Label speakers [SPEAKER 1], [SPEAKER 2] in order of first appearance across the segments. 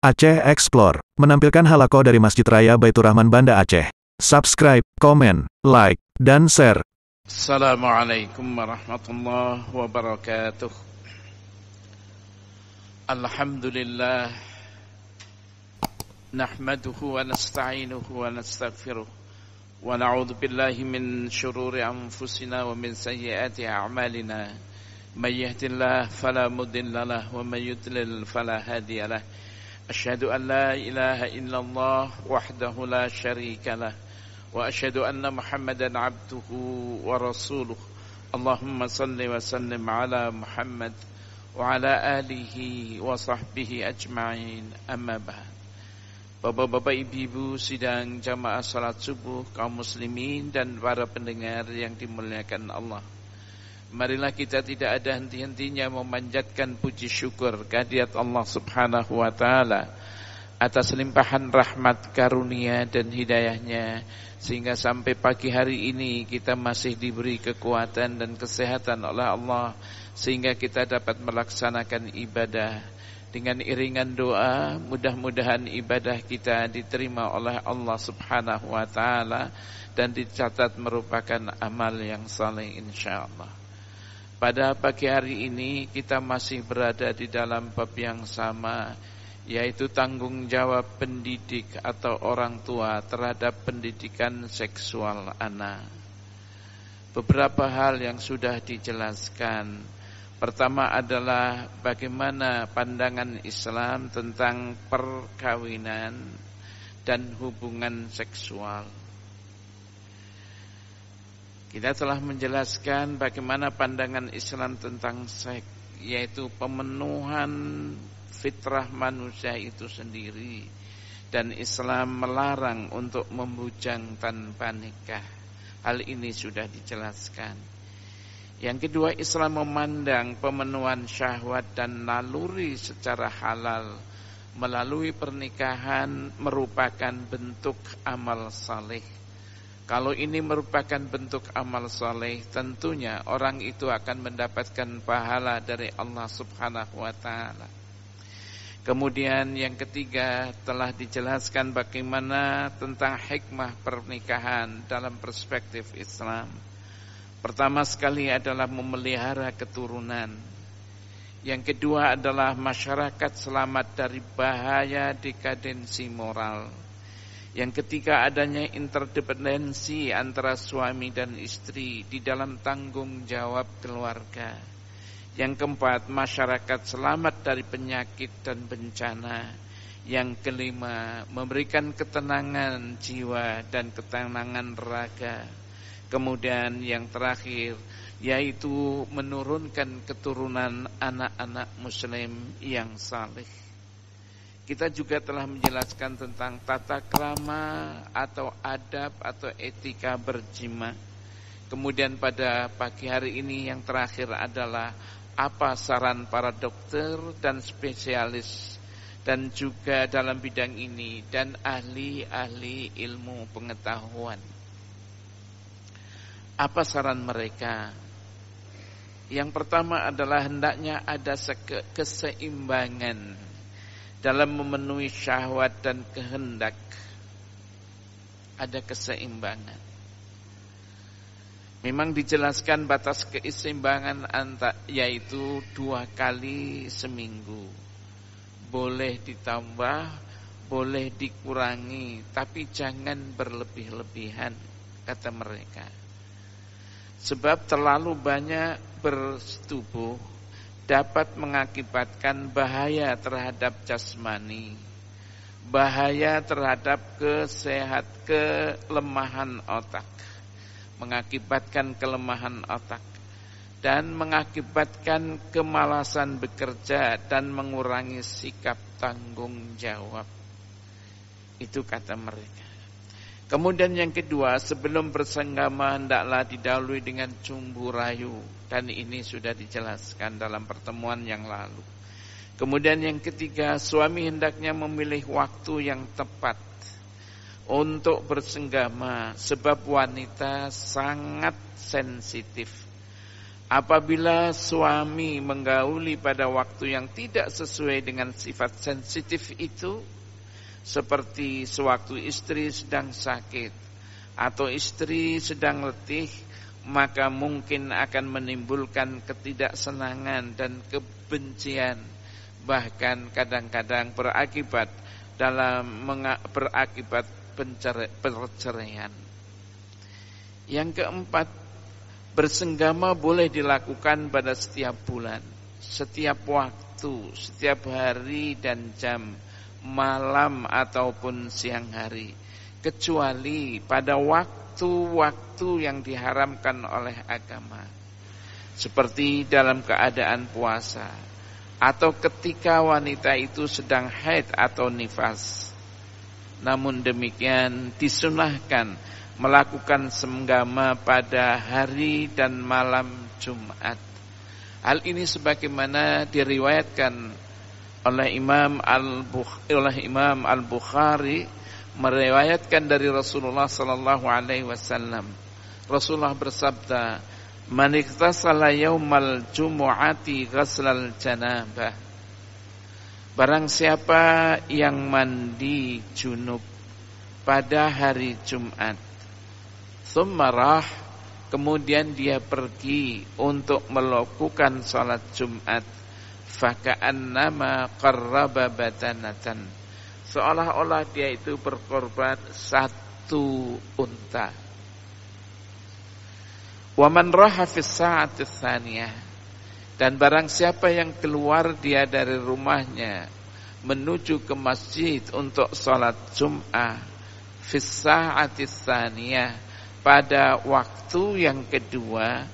[SPEAKER 1] Aceh Explore menampilkan halaqah dari Masjid Raya Baitur Rahman Banda Aceh. Subscribe, komen, like, dan share.
[SPEAKER 2] Assalamualaikum warahmatullahi wabarakatuh. Alhamdulillah, nahmaduhu wa nasta'inuhu wa nastaghfiruh, wa na'udzu billahi min syururi anfusina wa min sayyiati a'malina. May yahdihillahu fala mudilla lahu wa may yudlil fala hadiya lahu. Asyhadu an la ilaha illallah wahdahu la syarika lah, wa asyhadu anna Muhammadan abduhu wa rasuluh. Allahumma salli wa sallim ala Muhammad wa ala alihi wa sahbihi ajma'in. Amma ba'd. Bapak-bapak, ibu-ibu sidang jamaah salat subuh kaum muslimin dan para pendengar yang dimuliakan Allah, marilah kita tidak ada henti-hentinya memanjatkan puji syukur kehadirat Allah Subhanahu wa taala atas limpahan rahmat, karunia dan hidayahnya, sehingga sampai pagi hari ini kita masih diberi kekuatan dan kesehatan oleh Allah, sehingga kita dapat melaksanakan ibadah. Dengan iringan doa, mudah-mudahan ibadah kita diterima oleh Allah Subhanahu wa taala dan dicatat merupakan amal yang saleh insyaallah. Pada pagi hari ini kita masih berada di dalam bab yang sama, yaitu tanggung jawab pendidik atau orang tua terhadap pendidikan seksual anak. Beberapa hal yang sudah dijelaskan. Pertama adalah bagaimana pandangan Islam tentang perkawinan dan hubungan seksual. Kita telah menjelaskan bagaimana pandangan Islam tentang seks, yaitu pemenuhan fitrah manusia itu sendiri, dan Islam melarang untuk membujang tanpa nikah. Hal ini sudah dijelaskan. Yang kedua, Islam memandang pemenuhan syahwat dan naluri secara halal melalui pernikahan merupakan bentuk amal saleh. Kalau ini merupakan bentuk amal saleh, tentunya orang itu akan mendapatkan pahala dari Allah Subhanahu wa taala. Kemudian yang ketiga, telah dijelaskan bagaimana tentang hikmah pernikahan dalam perspektif Islam. Pertama sekali adalah memelihara keturunan. Yang kedua adalah masyarakat selamat dari bahaya dekadensi moral. Yang ketiga, adanya interdependensi antara suami dan istri di dalam tanggung jawab keluarga. Yang keempat, masyarakat selamat dari penyakit dan bencana. Yang kelima, memberikan ketenangan jiwa dan ketenangan raga. Kemudian yang terakhir, yaitu menurunkan keturunan anak-anak muslim yang saleh. Kita juga telah menjelaskan tentang tata krama atau adab atau etika berjima. Kemudian pada pagi hari ini yang terakhir adalah apa saran para dokter dan spesialis dan juga dalam bidang ini dan ahli-ahli ilmu pengetahuan. Apa saran mereka? Yang pertama adalah hendaknya ada keseimbangan dalam memenuhi syahwat dan kehendak. Ada keseimbangan. Memang dijelaskan batas keseimbangan yaitu 2 kali seminggu. Boleh ditambah, boleh dikurangi, tapi jangan berlebih-lebihan, kata mereka. Sebab terlalu banyak bersetubuh dapat mengakibatkan bahaya terhadap jasmani, bahaya terhadap kelemahan otak, mengakibatkan kelemahan otak, dan mengakibatkan kemalasan bekerja dan mengurangi sikap tanggung jawab. Itu kata mereka. Kemudian yang kedua, sebelum bersenggama hendaklah didahului dengan cumbu rayu. Dan ini sudah dijelaskan dalam pertemuan yang lalu. Kemudian yang ketiga, suami hendaknya memilih waktu yang tepat untuk bersenggama. Sebab wanita sangat sensitif. Apabila suami menggauli pada waktu yang tidak sesuai dengan sifat sensitif itu, seperti sewaktu istri sedang sakit atau istri sedang letih, maka mungkin akan menimbulkan ketidaksenangan dan kebencian, bahkan kadang-kadang berakibat perceraian. Yang keempat, bersenggama boleh dilakukan pada setiap bulan, setiap waktu, setiap hari dan jam, malam ataupun siang hari, kecuali pada waktu-waktu yang diharamkan oleh agama, seperti dalam keadaan puasa atau ketika wanita itu sedang haid atau nifas. Namun demikian disunahkan melakukan senggama pada hari dan malam Jumat. Hal ini sebagaimana diriwayatkan oleh Imam Al-Bukhari, meriwayatkan dari Rasulullah sallallahu alaihi wasallam. Rasulullah bersabda, "Man iktasala yaumal jumu'ati ghaslal janabah." Barang siapa yang mandi junub pada hari Jumat, tsummarah, kemudian dia pergi untuk melakukan salat Jumat, faka'annama qarraba badanatan, seolah-olah dia itu berkorban satu unta. Wa man raha fi sa'ati tsaniyah, dan barang siapa yang keluar dia dari rumahnya menuju ke masjid untuk salat Jumat, fi sa'ati tsaniyah, pada waktu yang kedua,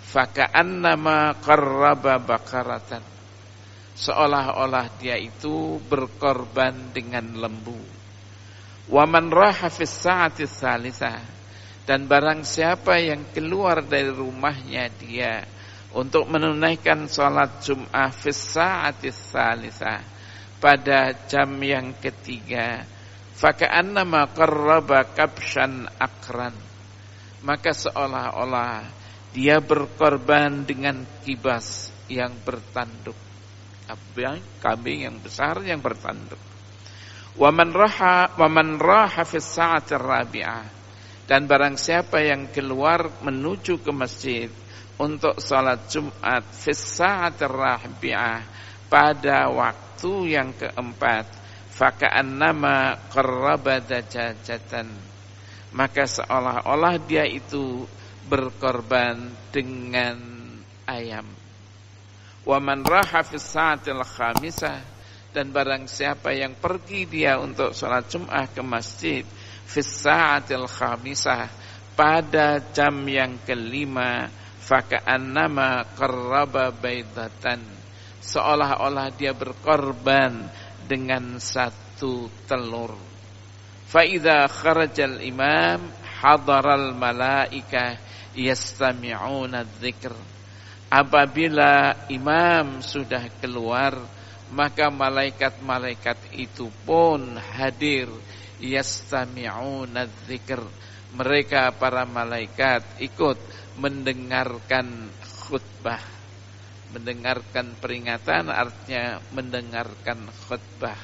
[SPEAKER 2] faka'annama qarraba bakaratan, seolah-olah dia itu berkorban dengan lembu. Wa man raha fi sa'ati tsalisah, dan barang siapa yang keluar dari rumahnya dia untuk menunaikan salat Jumat fi sa'ati tsalisah, pada jam yang ketiga, faka'annama qarraba kabshan akran, maka seolah-olah dia berkorban dengan kibas yang bertanduk, kambing yang besar yang bertanduk. Wa man raha fi sa'ati rabi'ah, dan barang siapa yang keluar menuju ke masjid untuk salat Jumat fi sa'ati rabi'ah, pada waktu yang keempat, faka'annama qarraba dajajatan, maka seolah-olah dia itu berkorban dengan ayam. Wa man raha fi sa'atil khamisah, dan barang siapa yang pergi dia untuk salat Jumat ke masjid fi sa'atil khamisah, pada jam yang kelima, faka'annama qarraba baydatan, seolah-olah dia berkorban dengan satu telur. Fa idza kharajal imam hadaral malaikah yastami'una dzikr, apabila imam sudah keluar, maka malaikat-malaikat itu pun hadir, yastami'una dzikr, mereka para malaikat ikut mendengarkan khutbah. Mendengarkan peringatan artinya mendengarkan khutbah.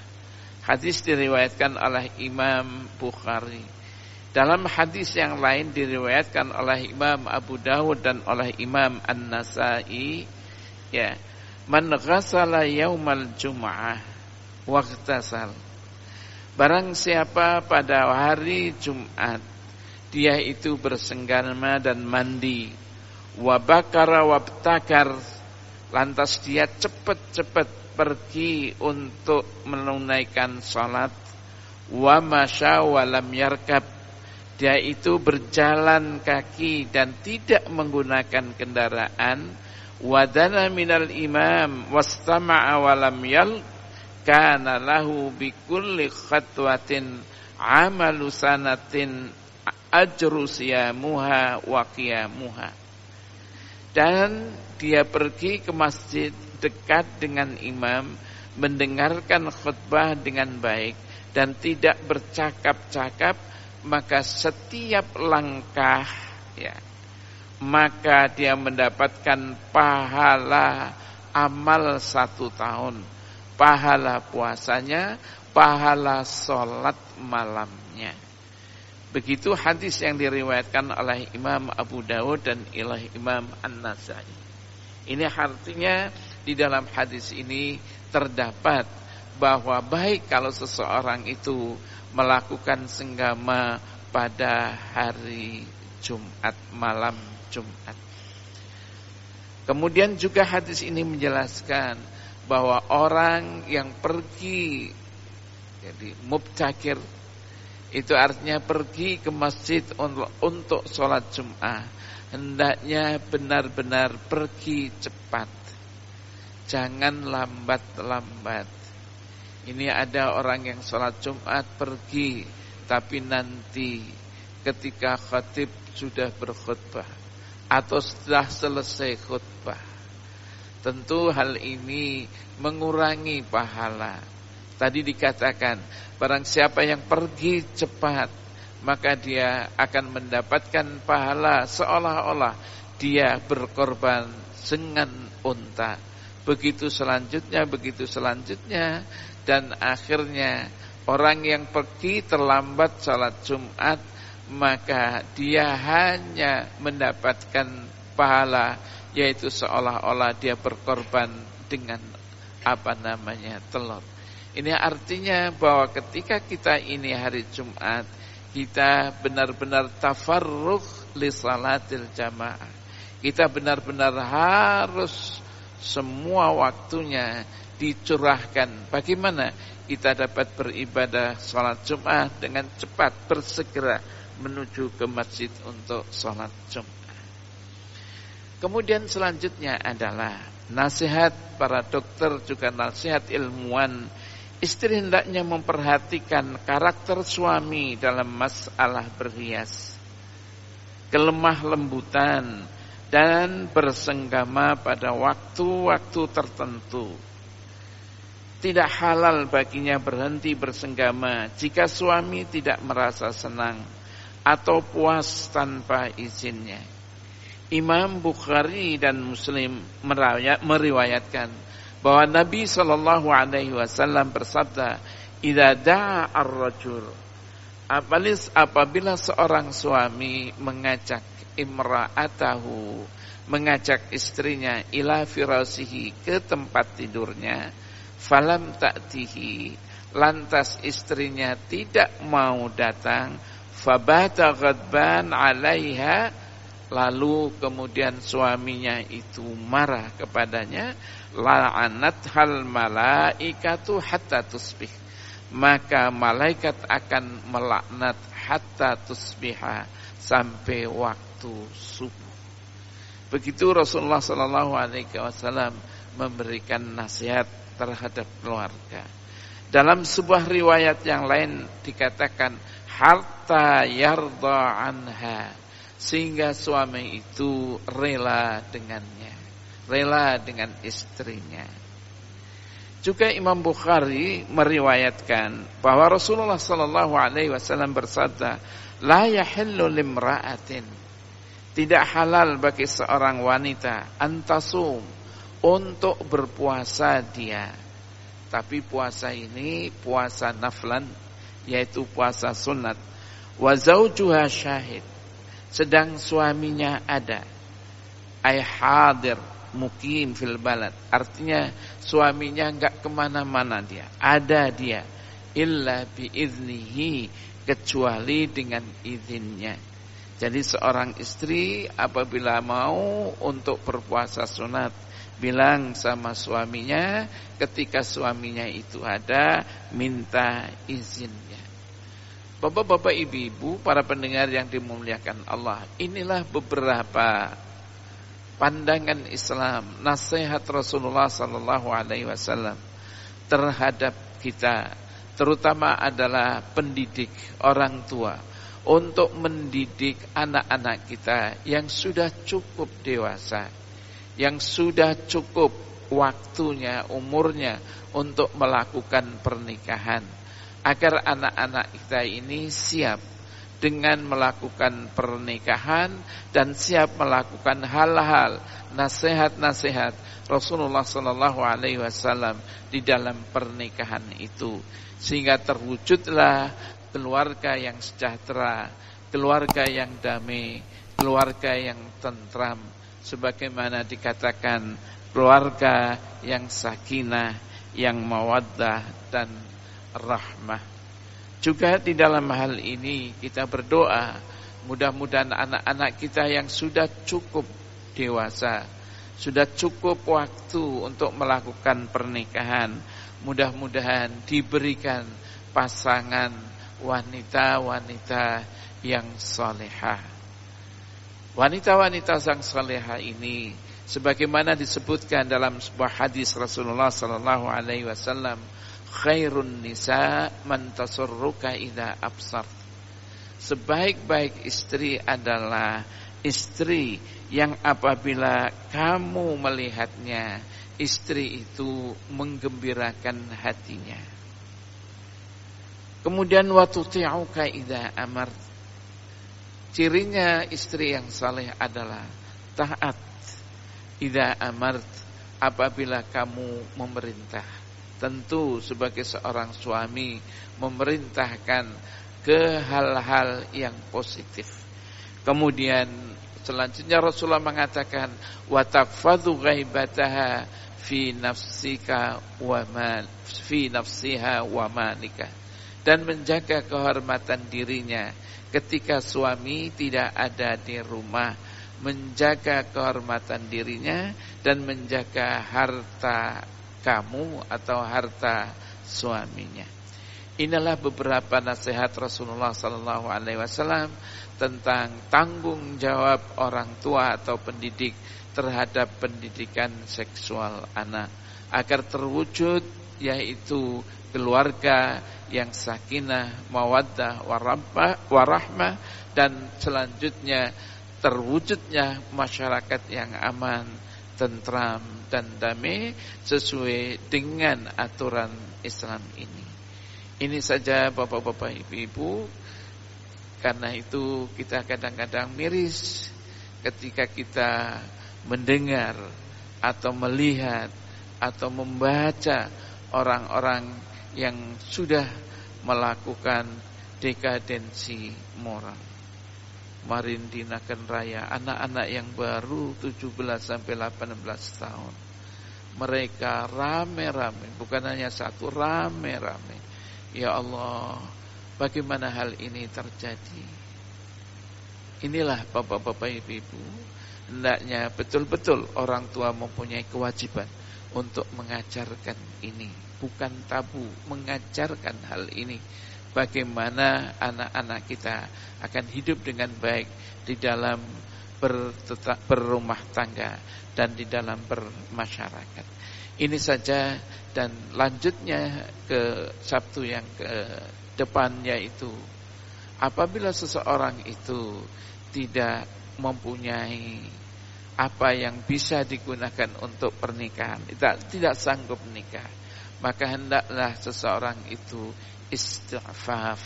[SPEAKER 2] Hadis diriwayatkan oleh Imam Bukhari. Dalam hadis yang lain diriwayatkan oleh Imam Abu Dawud dan oleh Imam An-Nasai, ya, man ghassala yaumal jum'ah waqtasal, barang siapa pada hari Jumat dia itu bersenggama dan mandi, wa bakara wabtakar, lantas dia cepat-cepat pergi untuk menunaikan salat, wa masya wa lam yarkab, dia itu berjalan kaki dan tidak menggunakan kendaraan, wa dana minal imam wastama'a wa lam yal, kana lahu bi kulli khatwatin amalu sanatin ajru siyamuha wa qiyamuha, dan dia pergi ke masjid dekat dengan imam, mendengarkan khutbah dengan baik dan tidak bercakap-cakap, maka setiap langkah, ya, maka dia mendapatkan pahala amal 1 tahun, pahala puasanya, pahala sholat malamnya. Begitu hadis yang diriwayatkan oleh Imam Abu Dawud dan oleh Imam An-Nasai. Ini artinya di dalam hadis ini terdapat bahwa baik kalau seseorang itu melakukan senggama pada hari Jumat, malam Jumat. Kemudian juga hadis ini menjelaskan bahwa orang yang pergi, jadi mubtakir, itu artinya pergi ke masjid untuk sholat Jumat, hendaknya benar-benar pergi cepat, jangan lambat-lambat. Ini ada orang yang sholat Jumat pergi, tapi nanti ketika khatib sudah berkhutbah atau setelah selesai khutbah, tentu hal ini mengurangi pahala. Tadi dikatakan, barang siapa yang pergi cepat, maka dia akan mendapatkan pahala seolah-olah dia berkorban dengan unta. Begitu selanjutnya, dan akhirnya orang yang pergi terlambat salat Jumat, maka dia hanya mendapatkan pahala, yaitu seolah-olah dia berkorban dengan telur. Ini artinya bahwa ketika kita ini hari Jumat, kita benar-benar tafarruq li salatil jamaah. Kita benar-benar harus semua waktunya dicurahkan. Bagaimana kita dapat beribadah salat Jumat dengan cepat, bersegera menuju ke masjid untuk salat Jumat. Kemudian selanjutnya adalah nasihat para dokter, juga nasihat ilmuwan. Istri hendaknya memperhatikan karakter suami dalam masalah berhias, kelemah lembutan, dan bersenggama pada waktu-waktu tertentu. Tidak halal baginya berhenti bersenggama jika suami tidak merasa senang atau puas tanpa izinnya. Imam Bukhari dan Muslim meriwayatkan bahwa Nabi SAW bersabda, "Idza da'a ar-rajul", apabila seorang suami mengajak imra'atahu, mengajak istrinya, ila firasihi, ke tempat tidurnya, falam ta'tihi, lantas istrinya tidak mau datang, fabata ghadban 'alaiha, lalu kemudian suaminya itu marah kepadanya, la'anat hal malaikatu hatta tusbih, maka malaikat akan melaknat hatta tusbiha, sampai waktu subuh. Begitu Rasulullah SAW memberikan nasihat terhadap keluarga. Dalam sebuah riwayat yang lain dikatakan hatta yarda anha, sehingga suami itu rela dengannya, rela dengan istrinya. Juga Imam Bukhari meriwayatkan bahwa Rasulullah SAW bersabda, la yahillu limra'atin, tidak halal bagi seorang wanita antasum, untuk berpuasa dia. Tapi puasa ini puasa naflan, yaitu puasa sunat. Wa zaujuha syahid, sedang suaminya ada, ay hadir mukim fil balad, artinya suaminya enggak kemana-mana, dia ada, dia illa biiznihi, kecuali dengan izinnya. Jadi seorang istri apabila mau untuk berpuasa sunat, bilang sama suaminya, ketika suaminya itu ada, minta izinnya. Bapak-bapak, ibu-ibu, para pendengar yang dimuliakan Allah, inilah beberapa pandangan Islam, nasihat Rasulullah SAW terhadap kita, terutama adalah pendidik, orang tua, untuk mendidik anak-anak kita yang sudah cukup dewasa, yang sudah cukup waktunya, umurnya untuk melakukan pernikahan, agar anak-anak kita ini siap dengan melakukan pernikahan dan siap melakukan hal-hal nasihat-nasihat Rasulullah sallallahu alaihi wasallam di dalam pernikahan itu, sehingga terwujudlah keluarga yang sejahtera, keluarga yang damai, keluarga yang tentram, sebagaimana dikatakan keluarga yang sakinah, yang mawaddah dan rahmah. Juga di dalam hal ini kita berdoa, mudah-mudahan anak-anak kita yang sudah cukup dewasa, sudah cukup waktu untuk melakukan pernikahan, mudah-mudahan diberikan pasangan wanita-wanita yang salehah. Wanita-wanita yang salehah ini sebagaimana disebutkan dalam sebuah hadis Rasulullah sallallahu alaihi wasallam, khairun nisa man tasurruka idza absar. Sebaik-baik istri adalah istri yang apabila kamu melihatnya, istri itu menggembirakan hatinya. Kemudian wa tuti'uka idza amar. Cirinya istri yang saleh adalah taat idza amart, apabila kamu memerintah. Tentu sebagai seorang suami memerintahkan ke hal-hal yang positif. Kemudian selanjutnya Rasulullah mengatakan wa taqfadhu ghaibataha fi nafsika wa ma fi nafsiha wa malika, dan menjaga kehormatan dirinya ketika suami tidak ada di rumah, menjaga kehormatan dirinya dan menjaga harta kamu atau harta suaminya. Inilah beberapa nasihat Rasulullah sallallahu alaihi wasallam tentang tanggung jawab orang tua atau pendidik terhadap pendidikan seksual anak agar terwujud, yaitu keluarga yang sakinah, mawaddah, warahmah, dan selanjutnya terwujudnya masyarakat yang aman, tentram dan damai sesuai dengan aturan Islam ini. Ini saja bapak-bapak, ibu-ibu. Karena itu kita kadang-kadang miris ketika kita mendengar atau melihat atau membaca orang-orang yang sudah melakukan dekadensi moral. Kemarin di Naken Raya, anak-anak yang baru 17 sampai 18 tahun. Mereka rame-rame, bukan hanya satu, rame-rame. Ya Allah, bagaimana hal ini terjadi? Inilah bapak-bapak, ibu-ibu, hendaknya betul-betul orang tua mempunyai kewajiban untuk mengajarkan ini. Bukan tabu, mengajarkan hal ini. Bagaimana anak-anak kita akan hidup dengan baik di dalam berumah tangga dan di dalam bermasyarakat. Ini saja, dan lanjutnya ke Sabtu yang ke depan, yaitu apabila seseorang itu tidak mempunyai apa yang bisa digunakan untuk pernikahan, tidak sanggup menikah, maka hendaklah seseorang itu istighfaf,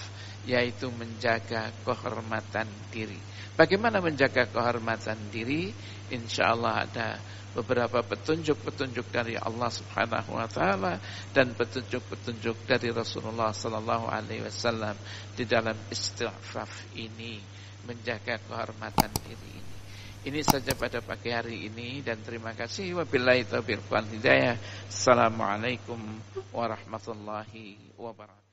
[SPEAKER 2] yaitu menjaga kehormatan diri. Bagaimana menjaga kehormatan diri? Insyaallah ada beberapa petunjuk-petunjuk dari Allah Subhanahu wa taala dan petunjuk-petunjuk dari Rasulullah sallallahu alaihi wasallam di dalam istighfaf ini, menjaga kehormatan diri ini. Ini saja pada pagi hari ini, dan terima kasih. Wabillahi taufiq wal hidayah. Assalamualaikum warahmatullahi wabarakatuh.